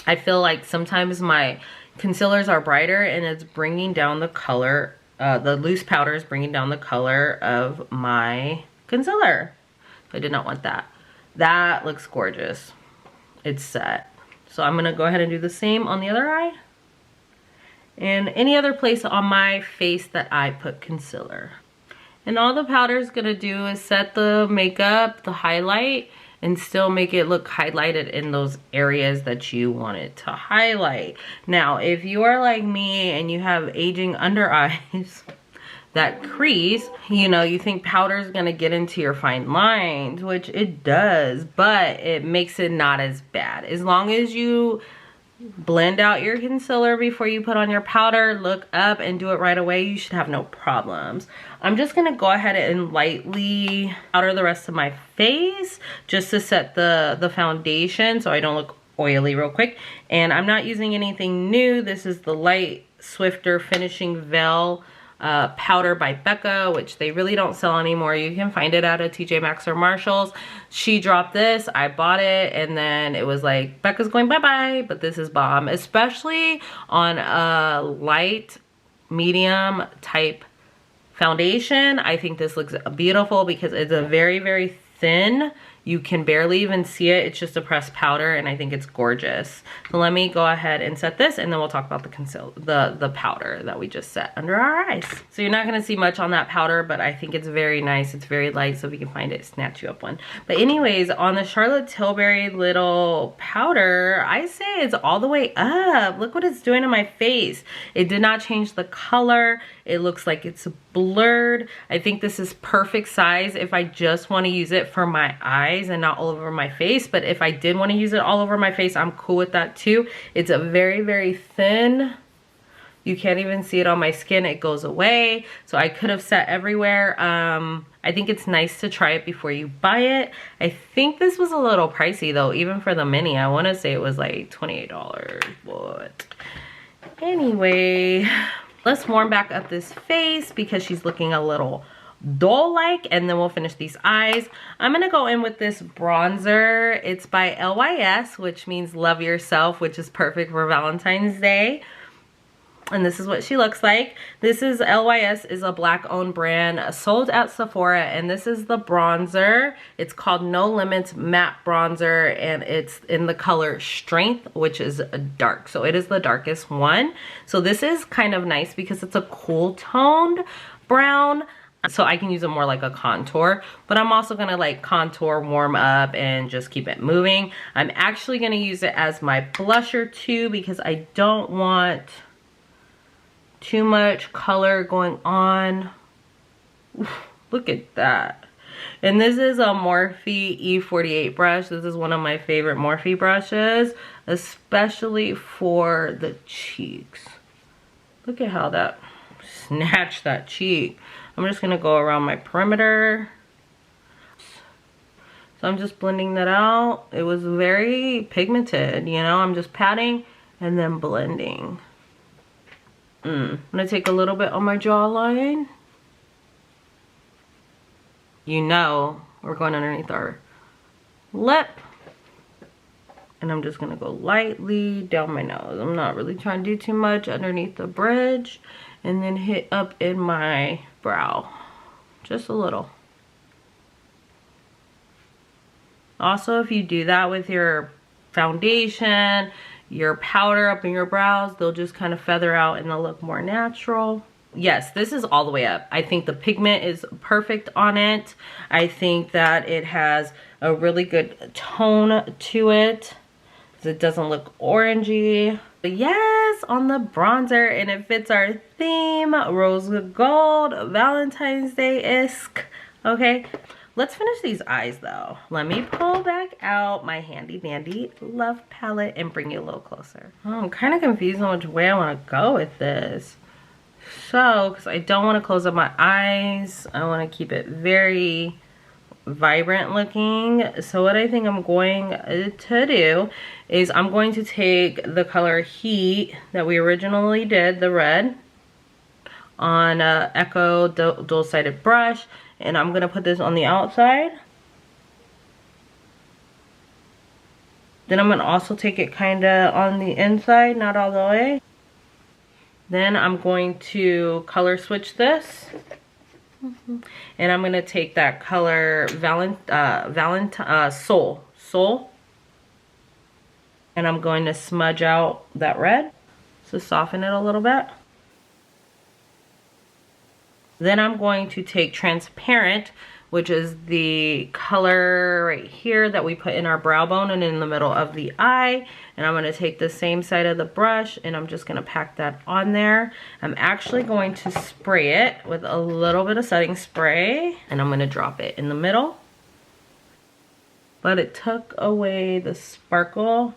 I feel like sometimes my concealers are brighter and it's bringing down the color, the loose powder is bringing down the color of my concealer. So I did not want that. That looks gorgeous. It's set. So I'm gonna go ahead and do the same on the other eye and any other place on my face that I put concealer. And all the powder is gonna do is set the makeup, the highlight, and still make it look highlighted in those areas that you want it to highlight. Now, if you are like me and you have aging under eyes, that crease, you know, you think powder is gonna get into your fine lines, which it does, but it makes it not as bad. As long as you blend out your concealer before you put on your powder, look up and do it right away, you should have no problems. I'm just gonna go ahead and lightly powder the rest of my face just to set the foundation so I don't look oily real quick. And I'm not using anything new. This is the Light Swifter Finishing Veil powder by Becca, which they really don't sell anymore. You can find it at a TJ Maxx or Marshall's. She dropped this, I bought it, and then it was like, Becca's going bye-bye, but this is bomb, especially on a light, medium type foundation. I think this looks beautiful because it's a very, very thin. You can barely even see it. It's just a pressed powder, and I think it's gorgeous. So let me go ahead and set this, and then we'll talk about the powder that we just set under our eyes. So you're not gonna see much on that powder, but I think it's very nice. It's very light, so if you can find it, snatch you up one. But anyways, on the Charlotte Tilbury little powder, I say it's all the way up. Look what it's doing to my face. It did not change the color. It looks like it's blurred. I think this is perfect size if I just want to use it for my eyes and not all over my face. But if I did want to use it all over my face, I'm cool with that too. It's a very, very thin. You can't even see it on my skin. It goes away. So I could have set everywhere. I think it's nice to try it before you buy it. I think this was a little pricey though, even for the mini. I want to say it was like $28, but anyway. Let's warm back up this face because she's looking a little doll-like, and then we'll finish these eyes. I'm gonna go in with this bronzer. It's by LYS, which means love yourself, which is perfect for Valentine's Day. And this is what she looks like. This is LYS is a black owned brand sold at Sephora, and this is the bronzer. It's called No Limits Matte Bronzer, and it's in the color Strength, which is dark. So it is the darkest one. So this is kind of nice because it's a cool toned brown. So I can use it more like a contour, but I'm also gonna like contour, warm up, and just keep it moving. I'm actually gonna use it as my blusher too, because I don't want too much color going on. Oof, look at that. And this is a Morphe E48 brush. This is one of my favorite Morphe brushes, especially for the cheeks. Look at how that snatched that cheek. I'm just gonna go around my perimeter. So I'm just blending that out. It was very pigmented, you know? I'm just patting and then blending. I'm gonna take a little bit on my jawline. You know, we're going underneath our lip. And I'm just gonna go lightly down my nose. I'm not really trying to do too much underneath the bridge. And then hit up in my brow. Just a little. Also, if you do that with your foundation, your powder up in your brows, they'll just kind of feather out and they'll look more natural. Yes, this is all the way up. I think the pigment is perfect on it. I think that it has a really good tone to it. It doesn't look orangey. But yes, on the bronzer, and it fits our theme, rose gold, Valentine's Day-esque. Okay, let's finish these eyes though. Let me pull back out my handy dandy Love palette and bring you a little closer. Oh, I'm kind of confused on which way I want to go with this. So, because I don't want to close up my eyes, I want to keep it very vibrant looking. So what I think I'm going to do is I'm going to take the color Heat that we originally did, the red, on Echo dual-sided brush, and I'm gonna put this on the outside. Then I'm gonna also take it kind of on the inside, not all the way. Then I'm going to color switch this. And I'm gonna take that color Soul, and I'm going to smudge out that red to soften it a little bit. Then I'm going to take Transparent, which is the color right here that we put in our brow bone and in the middle of the eye. And I'm gonna take the same side of the brush and I'm just gonna pack that on there. I'm actually going to spray it with a little bit of setting spray and I'm gonna drop it in the middle. But it took away the sparkle,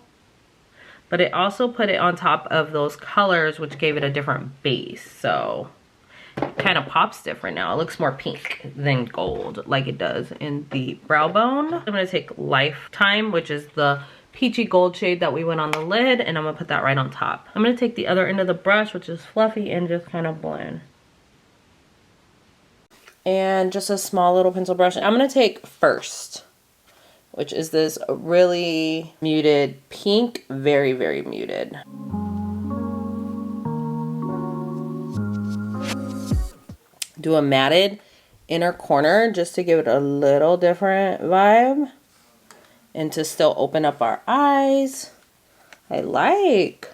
but it also put it on top of those colors, which gave it a different base. So kind of pops different now. It looks more pink than gold like it does in the brow bone. I'm gonna take Lifetime, which is the peachy gold shade that we went on the lid, and I'm gonna put that right on top. I'm gonna take the other end of the brush, which is fluffy, and just kind of blend. And just a small little pencil brush. I'm gonna take First, which is this really muted pink, very, very muted. Do a matted inner corner just to give it a little different vibe and to still open up our eyes. I like.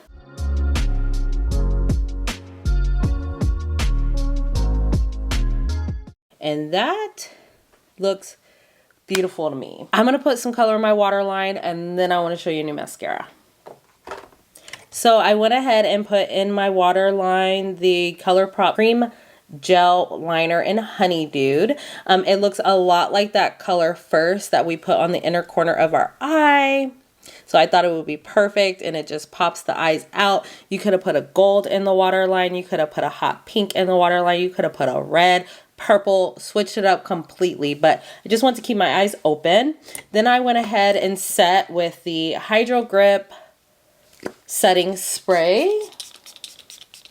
And that looks beautiful to me. I'm gonna put some color in my waterline and then I wanna show you a new mascara. So I went ahead and put in my waterline the ColourPop Creme gel liner in Honeydude. It looks a lot like that color First that we put on the inner corner of our eye. So I thought it would be perfect and it just pops the eyes out. You could have put a gold in the waterline. You could have put a hot pink in the waterline. You could have put a red, purple, switched it up completely, but I just want to keep my eyes open. Then I went ahead and set with the Hydro Grip setting spray.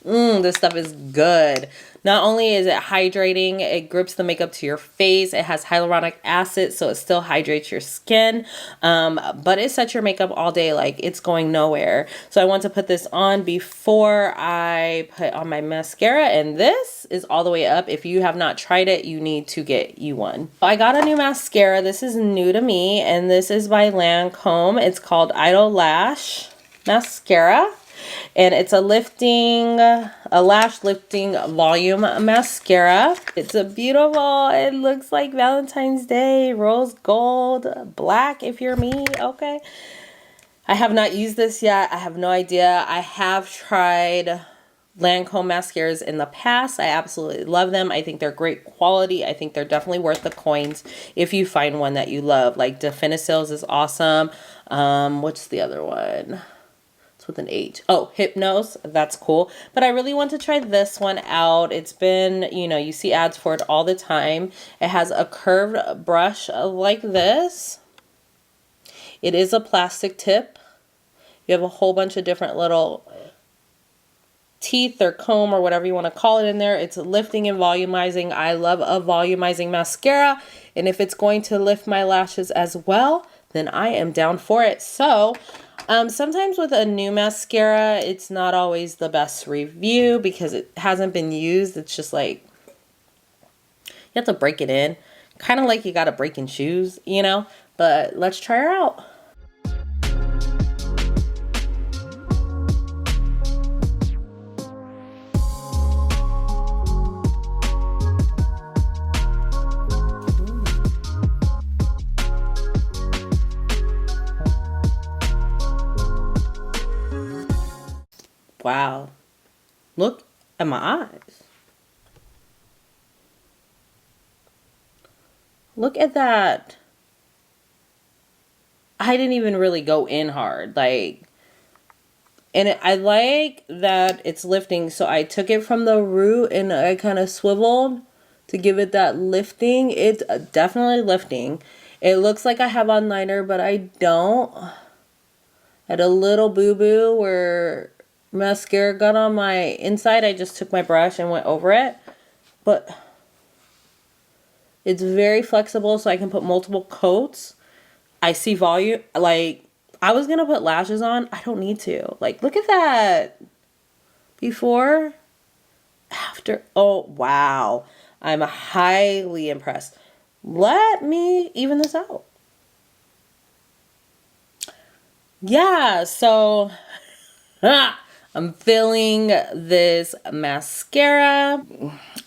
This stuff is good. Not only is it hydrating, it grips the makeup to your face. It has hyaluronic acid, so it still hydrates your skin. But it sets your makeup all day, like it's going nowhere. So I want to put this on before I put on my mascara, and this is all the way up. If you have not tried it, you need to get you one. I got a new mascara. This is new to me, and this is by Lancome. It's called Idol Lash Mascara. And it's a lash lifting volume mascara. It's a beautiful, it looks like Valentine's Day, rose gold, black if you're me, okay? I have not used this yet. I have no idea. I have tried Lancome mascaras in the past. I absolutely love them. I think they're great quality. I think they're definitely worth the coins if you find one that you love. Like Definicils is awesome. What's the other one? It's with an H. Oh, Hypnos. That's cool. But I really want to try this one out. It's been, you know, you see ads for it all the time. It has a curved brush like this. It is a plastic tip. You have a whole bunch of different little teeth or comb or whatever you want to call it in there. It's lifting and volumizing. I love a volumizing mascara, and if it's going to lift my lashes as well, then I am down for it. So sometimes with a new mascara, it's not always the best review because it hasn't been used. It's just like you have to break it in, kind of like you got to break in shoes, you know. But let's try her out. Wow, look at my eyes. Look at that. I didn't even really go in hard. Like, and I like that it's lifting. So I took it from the root and I kind of swiveled to give it that lifting. It's definitely lifting. It looks like I have on liner, but I don't. I had a little boo-boo where mascara got on my inside. I just took my brush and went over it. But it's very flexible, so I can put multiple coats. I see volume. Like, I was going to put lashes on. I don't need to. Like, look at that. Before, after. Oh, wow. I'm highly impressed. Let me even this out. Yeah, so I'm filling this mascara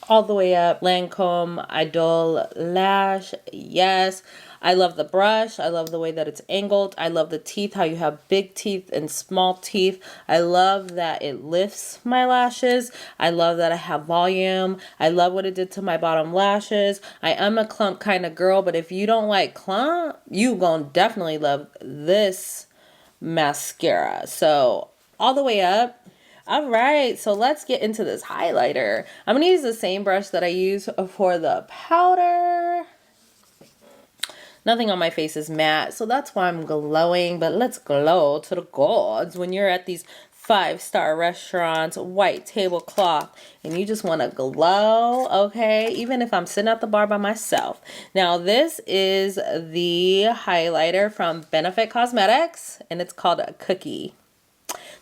all the way up. Lancome Idol Lash. Yes. I love the brush. I love the way that it's angled. I love the teeth, how you have big teeth and small teeth. I love that it lifts my lashes. I love that I have volume. I love what it did to my bottom lashes. I am a clump kind of girl, but if you don't like clump, you gonna definitely love this mascara. So all the way up. All right, so let's get into this highlighter. I'm gonna use the same brush that I use for the powder. Nothing on my face is matte, so that's why I'm glowing. But let's glow to the gods when you're at these 5-star restaurants, white tablecloth, and you just want to glow, okay? Even if I'm sitting at the bar by myself. Now, this is the highlighter from Benefit Cosmetics, and it's called a Cookie.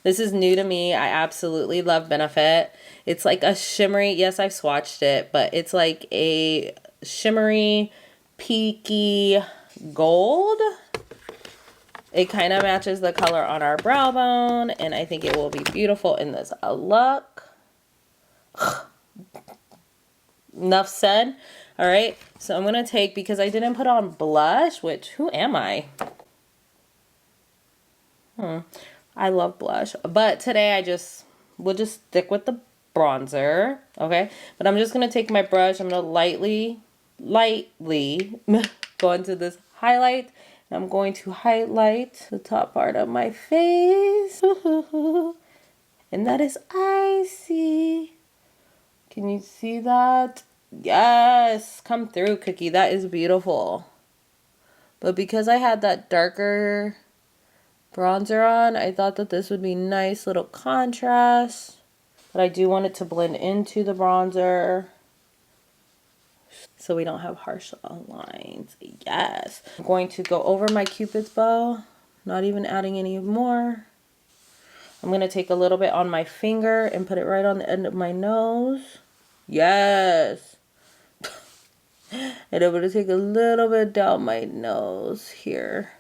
This is new to me. I absolutely love Benefit. It's like a shimmery, yes, I've swatched it, but it's like a shimmery, peaky gold. It kind of matches the color on our brow bone, and I think it will be beautiful in this look. Enough said. All right, so I'm gonna take, because I didn't put on blush, which, who am I? I love blush, but today we'll just stick with the bronzer, okay? But I'm just gonna take my brush. I'm gonna lightly go into this highlight. And I'm going to highlight the top part of my face, and that is icy. Can you see that? Yes, come through, Cookie. That is beautiful. But because I had that darker bronzer on, I thought that this would be nice little contrast. But I do want it to blend into the bronzer so we don't have harsh lines. Yes. I'm going to go over my Cupid's bow, not even adding any more. I'm going to take a little bit on my finger and put it right on the end of my nose. Yes. And I'm going to take a little bit down my nose here.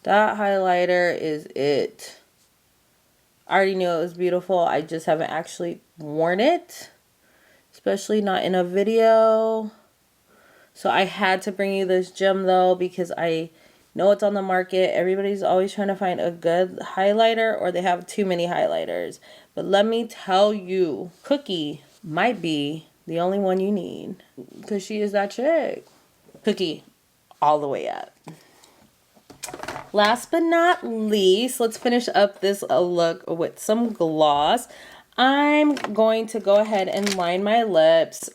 That highlighter is it. I already knew it was beautiful. I just haven't actually worn it, especially not in a video. So I had to bring you this gem though, because I know it's on the market. Everybody's always trying to find a good highlighter, or they have too many highlighters. But let me tell you, Cookie might be the only one you need, because she is that chick. Cookie all the way up. Last but not least, let's finish up this look with some gloss. I'm going to go ahead and line my lips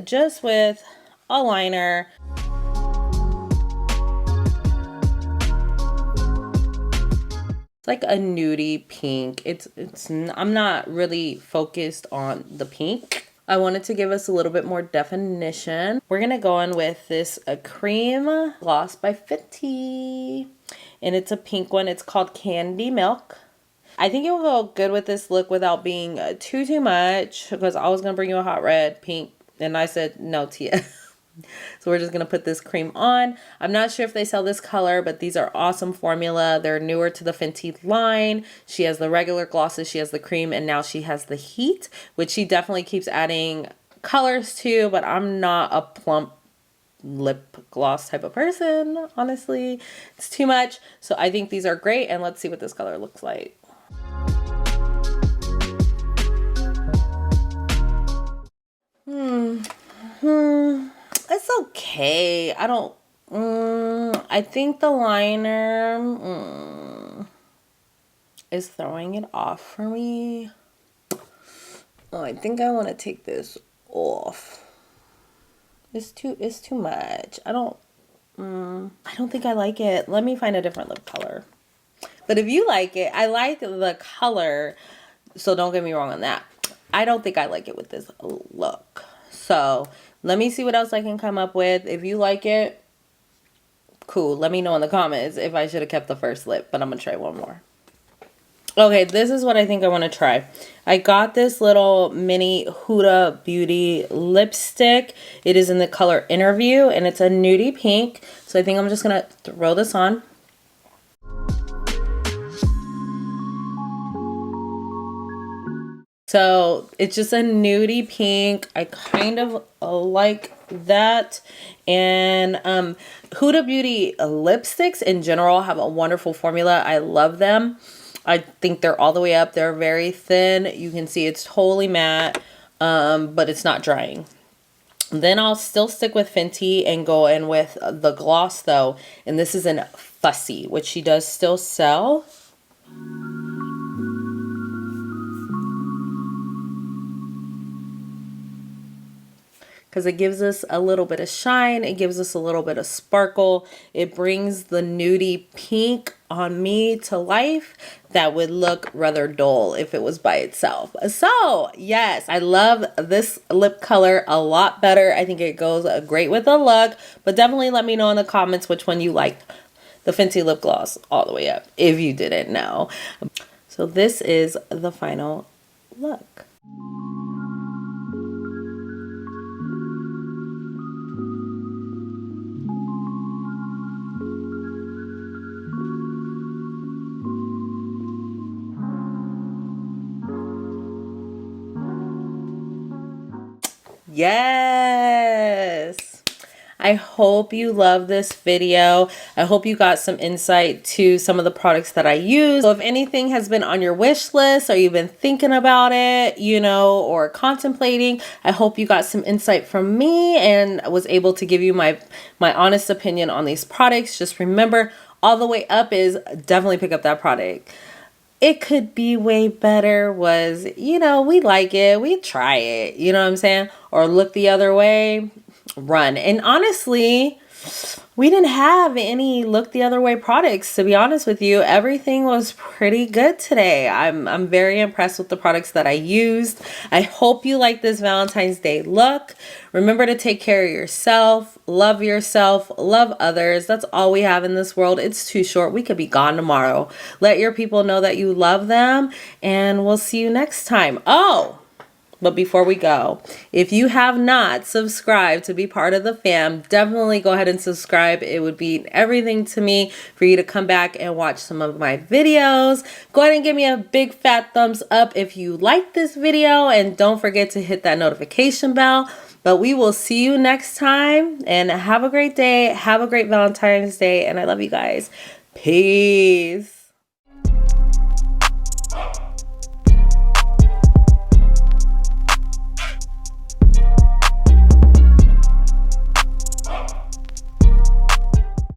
just with a liner. It's like a nudie pink. I'm not really focused on the pink. I wanted to give us a little bit more definition. We're gonna go in with this Creme gloss by Fenty, and it's a pink one. It's called Candy Milk. I think it will go good with this look without being too much, because I was gonna bring you a hot red pink, and I said no, Tia. So we're just going to put this cream on. I'm not sure if they sell this color, but these are awesome formula. They're newer to the Fenty line. She has the regular glosses, she has the cream, and now she has the heat, which she definitely keeps adding colors to, but I'm not a plump lip gloss type of person, honestly. It's too much. So I think these are great, and let's see what this color looks like. It's okay. I don't, I think the liner is throwing it off for me. Oh, I think I want to take this off. It's too much. I don't think I like it. Let me find a different lip color. But if you like it, I like the color, so don't get me wrong on that. I don't think I like it with this look. So let me see what else I can come up with. If you like it, cool. Let me know in the comments if I should have kept the first lip, but I'm going to try one more. Okay, this is what I think I want to try. I got this little mini Huda Beauty lipstick. It is in the color Interview, and it's a nudie pink. So I think I'm just going to throw this on. So it's just a nudie pink. I kind of like that. And Huda Beauty lipsticks in general have a wonderful formula. I love them. I think they're all the way up. They're very thin. You can see it's totally matte, but it's not drying. Then I'll still stick with Fenty and go in with the gloss though. And this is in Fussy, which she does still sell. Because it gives us a little bit of shine. It gives us a little bit of sparkle. It brings the nudie pink on me to life that would look rather dull if it was by itself. So yes, I love this lip color a lot better. I think it goes great with the look, but definitely let me know in the comments which one you like. The Fenty lip gloss all the way up, if you didn't know. So this is the final look. Yes, I hope you love this video. I hope you got some insight to some of the products that I use. So if anything has been on your wish list, or you've been thinking about it, you know, or contemplating, I hope you got some insight from me and was able to give you my honest opinion on these products. Just remember, all the way up is definitely pick up that product. It could be way better was, you know, we like it, we try it, you know what I'm saying? Or look the other way, run. And honestly, we didn't have any look the other way products, to be honest with you. Everything was pretty good today. I'm very impressed with the products that I used. I hope you like this Valentine's Day look. Remember to take care of yourself, love others. That's all we have in this world. It's too short. We could be gone tomorrow. Let your people know that you love them, and we'll see you next time. Oh, But before we go, if you have not subscribed to be part of the fam, definitely go ahead and subscribe. It would be everything to me for you to come back and watch some of my videos. Go ahead and give me a big fat thumbs up if you like this video, and don't forget to hit that notification bell. But we will see you next time, and have a great day. Have a great Valentine's Day, and I love you guys. Peace.